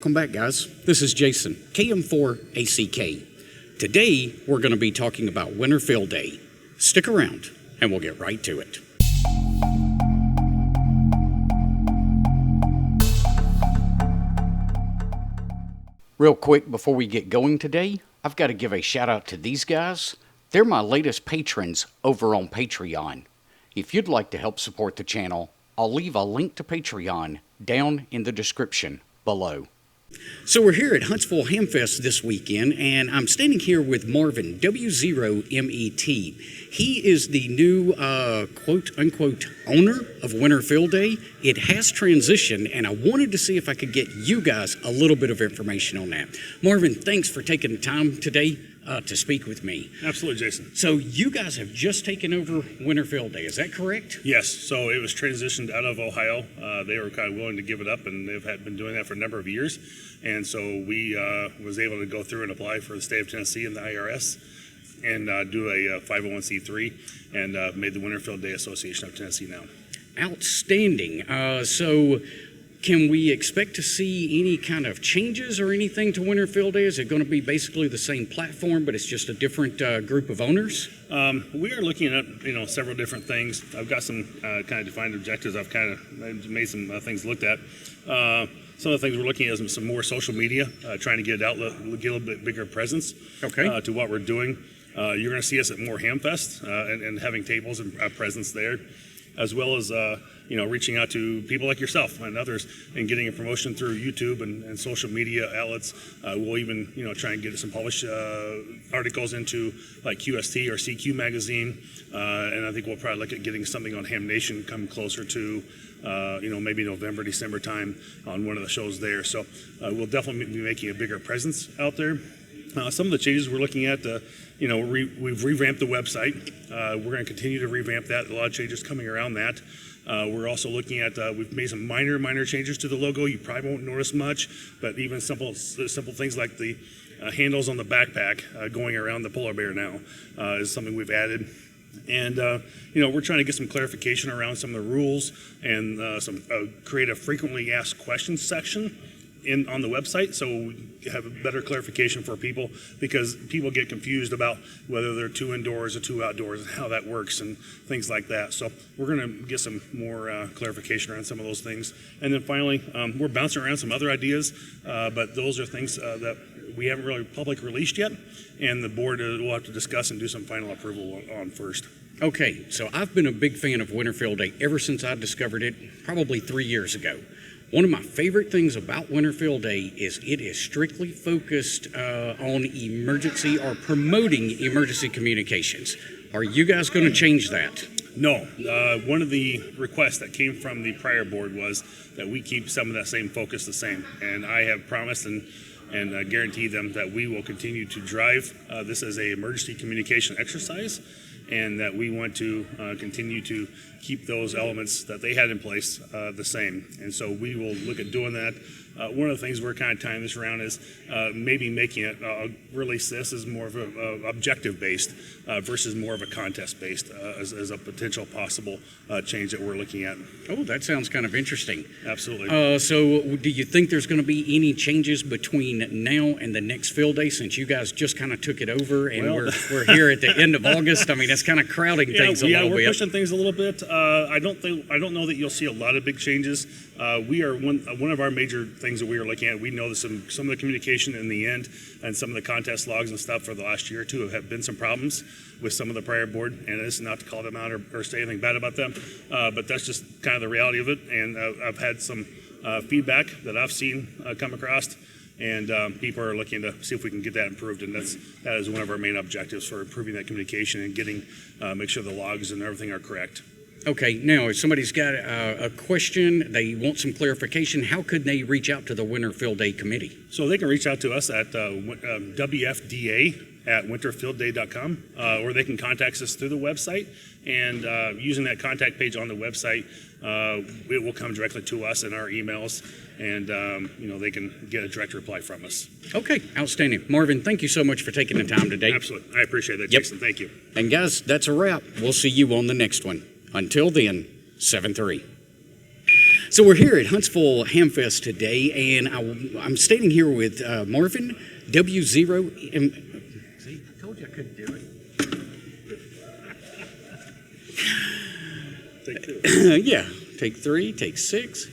Welcome back, guys. This is Jason, KM4ACK. Today, we're going to be talking about Winter Field Day. Stick around, and we'll get right to it. Real quick, before we get going today, I've got to give a shout out to these guys. They're my latest patrons over on Patreon. If you'd like to help support the channel, I'll leave a link to Patreon down in the description below. So we're here at Huntsville Hamfest this weekend, and I'm standing here with Marvin, W0MET. He is the new quote-unquote owner of Winter Field Day. It has transitioned, and I wanted to see if I could get you guys a little bit of information on that. Marvin, thanks for taking the time today to speak with me. Absolutely, Jason. So you guys have just taken over Winter Field Day, is that correct? Yes, so it was transitioned out of Ohio. They were kind of willing to give it up, and they've been doing that for a number of years. And so we was able to go through and apply for the state of Tennessee and the IRS and do a 501c3 and made the Winter Field Day Association of Tennessee now. Outstanding. So can we expect to see any kind of changes or anything to Winter Field Day? Is it going to be basically the same platform, but it's just a different group of owners? We are looking at several different things. I've got some kind of defined objectives. I've kind of made some things looked at. Some of the things we're looking at is some more social media, trying to get it out, get a little bit bigger presence to what we're doing. You're going to see us at more Hamfest and having tables and presence there, as well as reaching out to people like yourself and others and getting a promotion through YouTube and social media outlets. We'll even try and get some published articles into like QST or CQ magazine, and I think we'll probably look at getting something on Ham Nation come closer to maybe November, December time on one of the shows there. So we'll definitely be making a bigger presence out there. Some of the changes we're looking at, we've revamped the website. We're going to continue to revamp that. A lot of changes coming around that. We're also looking at, we've made some minor changes to the logo. You probably won't notice much, but even simple things like the handles on the backpack going around the polar bear now is something we've added. And, we're trying to get some clarification around some of the rules and create a frequently asked questions section on the website, so we have a better clarification for people, because people get confused about whether they're 2 indoors or 2 outdoors and how that works and things like that. So we're going to get some more clarification around some of those things. And then finally, we're bouncing around some other ideas, but those are things that we haven't really public released yet, and the board will have to discuss and do some final approval on first. Okay, so I've been a big fan of Winter Field Day ever since I discovered it probably 3 years ago. One of my favorite things about Winter Field Day is it is strictly focused on emergency or promoting emergency communications. Are you guys going to change that? No. One of the requests that came from the prior board was that we keep some of that same focus the same. And I have promised and guarantee them that we will continue to drive this as an emergency communication exercise, and that we want to continue to keep those elements that they had in place the same. And so we will look at doing that. One of the things we're kind of tying this around is maybe making it, release this as more of a objective-based versus more of a contest-based as a potential possible change that we're looking at. Oh, that sounds kind of interesting. Absolutely. So do you think there's going to be any changes between now and the next field day, since you guys just kind of took it over and we're here at the end of August? I mean, that's kind of crowding things a little bit. Yeah, we're pushing things a little bit. I don't know that you'll see a lot of big changes. We are one of our major things that we are looking at. We know that some of the communication in the end and some of the contest logs and stuff for the last year or two have been some problems with some of the prior board, and it's not to call them out or say anything bad about them, but that's just kind of the reality of it. And I've had some feedback that I've seen come across, and people are looking to see if we can get that improved, and that is one of our main objectives for improving that communication and getting make sure the logs and everything are correct. Okay, now if somebody's got a question, they want some clarification, how could they reach out to the Winter Field Day Committee? So they can reach out to us at WFDA@winterfieldday.com, or they can contact us through the website, and using that contact page on the website, it will come directly to us in our emails, and they can get a direct reply from us. Okay, outstanding. Marvin, thank you so much for taking the time today. Absolutely. I appreciate that, Jason. Thank you. And guys, that's a wrap. We'll see you on the next one. Until then, 7-3. So we're here at Huntsville Hamfest today, and I'm standing here with Marvin W0. See, I told you I couldn't do it. Take two. Yeah, take 3, take 6.